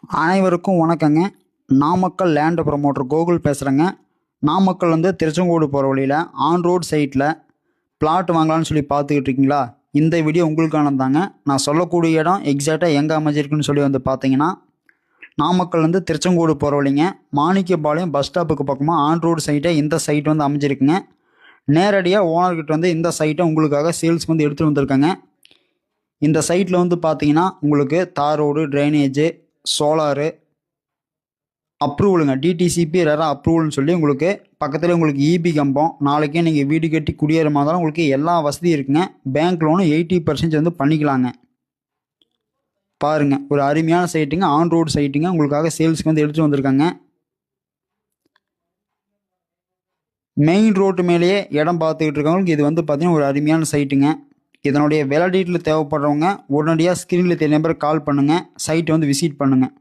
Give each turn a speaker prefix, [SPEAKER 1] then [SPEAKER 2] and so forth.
[SPEAKER 1] அனைவருக்கும் வணக்கங்க. Namakkal land promoter Gokul பேசுகிறேங்க. நாமக்கல் திருச்செங்கோடு போகிற வழியில் ஆன் ரோட் சைட்டில் பிளாட் வாங்கலான்னு சொல்லி பார்த்துக்கிட்டு இருக்கீங்களா? இந்த வீடியோ உங்களுக்கானதாங்க. நான் சொல்லக்கூடிய இடம் எக்ஸாக்டாக எங்கே அமைஞ்சிருக்குன்னு சொல்லி பார்த்தீங்கன்னா, நாமக்கல் திருச்செங்கோடு போகிற வழிங்க, மாணிக்கபாளையம் பஸ் ஸ்டாப்புக்கு பக்கமாக ஆன் ரோடு சைட்டை இந்த சைட் அமைஞ்சிருக்குங்க. நேரடியாக ஓனர்கிட்ட இந்த சைட்டை உங்களுக்காக சேல்ஸ் எடுத்துகிட்டு வந்திருக்காங்க. இந்த சைட்டில் பார்த்தீங்கன்னா உங்களுக்கு தார் ரோடு, ட்ரைனேஜு, சோலாரு அப்ரூவலுங்க, டிடிசிபி ரெரா அப்ரூவல்னு சொல்லி உங்களுக்கு பக்கத்தில் உங்களுக்கு இபி கம்பம், நாளைக்கே நீங்கள் வீடு கட்டி குடியேற மாதிரி உங்களுக்கு எல்லா வசதியும் இருக்குங்க. பேங்க் லோனு 80% பண்ணிக்கலாங்க. பாருங்கள், ஒரு அருமையான சைட்டுங்க, ஆன் ரோடு சைட்டுங்க, உங்களுக்காக சேல்ஸுக்கு எடுத்துகிட்டு வந்திருக்காங்க. மெயின் ரோட்டு மேலேயே இடம் பார்த்துக்கிட்டு இருக்கவங்களுக்கு இது பார்த்தீங்கன்னா ஒரு அருமையான சைட்டுங்க. இதனுடைய விலை டீட்டெயில் தேவைப்படுறவங்க உடனடியாக ஸ்க்ரீனில் தெரிய நம்பருக்கு கால் பண்ணுங்கள், சைட்டை விசிட் பண்ணுங்கள்.